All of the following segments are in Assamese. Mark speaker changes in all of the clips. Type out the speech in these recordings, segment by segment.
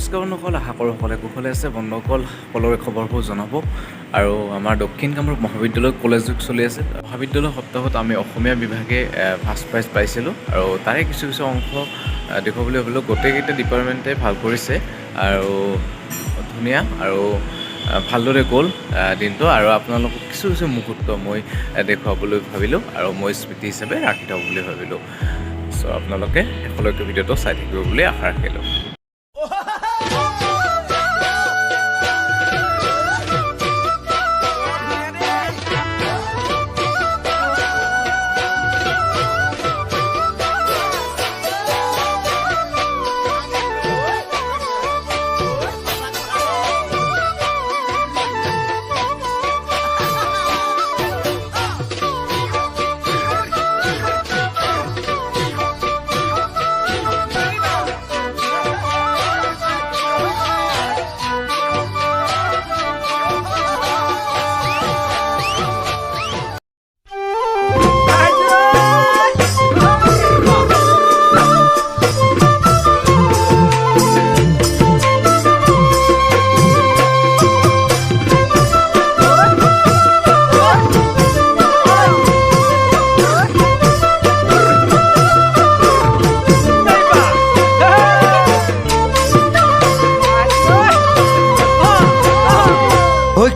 Speaker 1: নমস্কাৰ বন্ধুসকল, আশা কৰোঁ সকলোৱে কুশলে আছে। বন্ধুসকল, সকলোৰে খবৰবোৰ জনাব। আৰু আমাৰ দক্ষিণ কামৰূপ মহাবিদ্যালয় কলেজ যুগ চলি আছে। মহাবিদ্যালয় সপ্তাহত আমি অসমীয়া বিভাগে ফাৰ্ষ্ট প্ৰাইজ পাইছিলোঁ আৰু তাৰে কিছু অংশ দেখুৱাবলৈ ভাবিলোঁ। গোটেইকেইটা ডিপাৰ্টমেণ্টে ভাল কৰিছে আৰু ধুনীয়া আৰু ভালদৰে গ'ল দিনটো। আৰু আপোনালোকক কিছু মুহূৰ্ত মই দেখুৱাবলৈ ভাবিলোঁ আৰু মই স্মৃতি হিচাপে ৰাখি থ'ব বুলি ভাবিলোঁ। চ' আপোনালোকে শেষলৈকে ভিডিঅ'টো চাই থাকিব বুলি আশা ৰাখিলোঁ।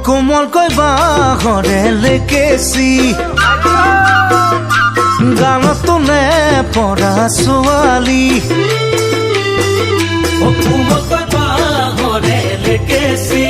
Speaker 2: কোমলকৈ বাঁহৰে লেকেচি গানতো নে পৰা ছোৱালী কোমলকৈ বাঁহৰে লেকেচি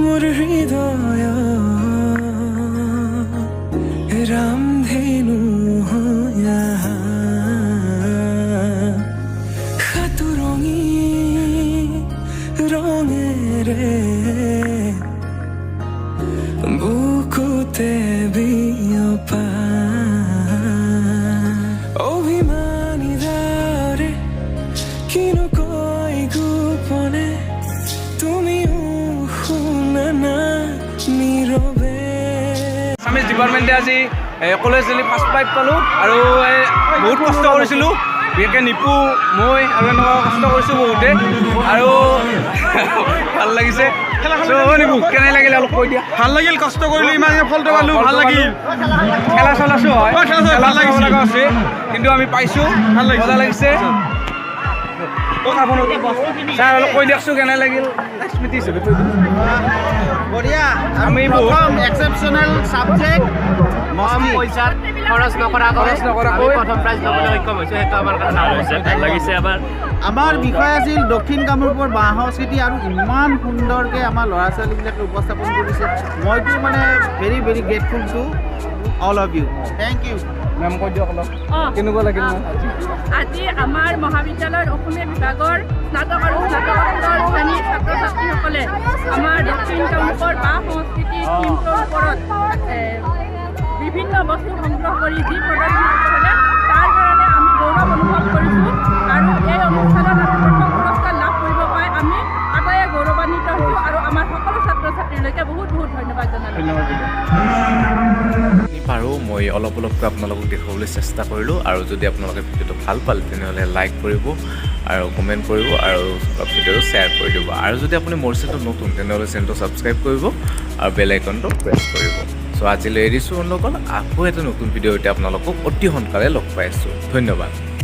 Speaker 2: মোৰ হৃদয় ৰামধেনু সাতুৰঙী ৰঙেৰে বুকুতে বিয়পা অভিমানী দাৰে কিনো কৈ গোপনে তুমিও শুনা না নীৰৱে।
Speaker 3: আছামিজ ডিপাৰ্টমেণ্টে আজি কলেজ এলি ফাৰ্ষ্ট প্ৰাইজ পালোঁ আৰু বহুত কষ্ট কৰিছিলোঁ। বিশেষকৈ নিপু মই আৰু এনেকুৱা কষ্ট কৰিছোঁ বহুতে আৰু ভাল লাগিছে। নিপু কেনে লাগিল অলপ কৈ দিয়া।
Speaker 4: ভাল লাগিল, কষ্ট কৰিলোঁ, ইমান ফলটো পালোঁ, ভাল লাগিল।
Speaker 3: খেলা চলাছোঁ হয়,
Speaker 4: খেলা
Speaker 3: চাব লগা আছে কিন্তু আমি পাইছোঁ, ভাল লাগিছে। ছাৰ অলপ কৈ দিয়কচোন কেনে লাগিল স্মৃতি হিচাপে কৈ দিওঁ।
Speaker 4: বঢ়িয়া,
Speaker 3: আমি
Speaker 4: প্ৰথম এক্সেপশ্যনেল ছাবজেক্ট
Speaker 5: কম পইচাত খৰচ নকৰাকৈ প্ৰথম প্ৰাইজ ল'বলৈ সক্ষম হৈছোঁ, সেইটো আমাৰ কাৰণে ভাল হৈছে, ভাল লাগিছে।
Speaker 4: আমাৰ বিষয় আছিল দক্ষিণ কামৰূপৰ বাঁহ সংস্কৃতি আৰু ইমান সুন্দৰকৈ আমাৰ ল'ৰা ছোৱালীবিলাকে উপস্থাপন কৰিছে। মইতো মানে very very grateful to all of you. Thank you
Speaker 3: ma'am কৈ দিয়ক অলপ কেনেকুৱা লাগিল।
Speaker 6: আজি আমাৰ মহাবিদ্যালয়ৰ অসমীয়া বিভাগৰ স্নাতক আৰু স্নাতকোত্তৰ শ্ৰেণীৰ ছাত্ৰ ছাত্ৰীসকলে আমাৰ দক্ষিণ কামৰূপৰ বাঁহ সংস্কৃতি থিমটোৰ ওপৰত বিভিন্ন বস্তু সংগ্ৰহ কৰি যি প্ৰদৰ্শন কৰিছিলে তাৰ কাৰণে আমি গৌৰৱ অনুভৱ কৰিছোঁ আৰু এই অনুষ্ঠানত আমি প্ৰথম পুৰস্কাৰ লাভ কৰিব পাই আমি আটাইয়ে গৌৰৱান্বিত হৈছোঁ আৰু আমাৰ সকলো ছাত্ৰ ছাত্ৰীলৈকে বহুত ধন্যবাদ জনালোঁ।
Speaker 1: পাৰোঁ মই অলপকৈ আপোনালোকক দেখুৱাবলৈ চেষ্টা কৰিলোঁ। আৰু যদি আপোনালোকে ভিডিঅ'টো ভাল পালে তেনেহ'লে লাইক কৰিব আৰু কমেণ্ট কৰিব আৰু ভিডিঅ'টো শ্বেয়াৰ কৰি দিব। আৰু যদি আপুনি মোৰ চেনেলটো নতুন তেনেহ'লে চেনেলটো ছাবস্ক্ৰাইব কৰিব আৰু বেল আইকনটো প্ৰেছ কৰিব। চ' চ' আজিলৈ এৰিছোঁ বন্ধুসকল, আকৌ এটা নতুন ভিডিঅ'তে আপোনালোকক অতি সোনকালে লগ পাই আছোঁ। ধন্যবাদ।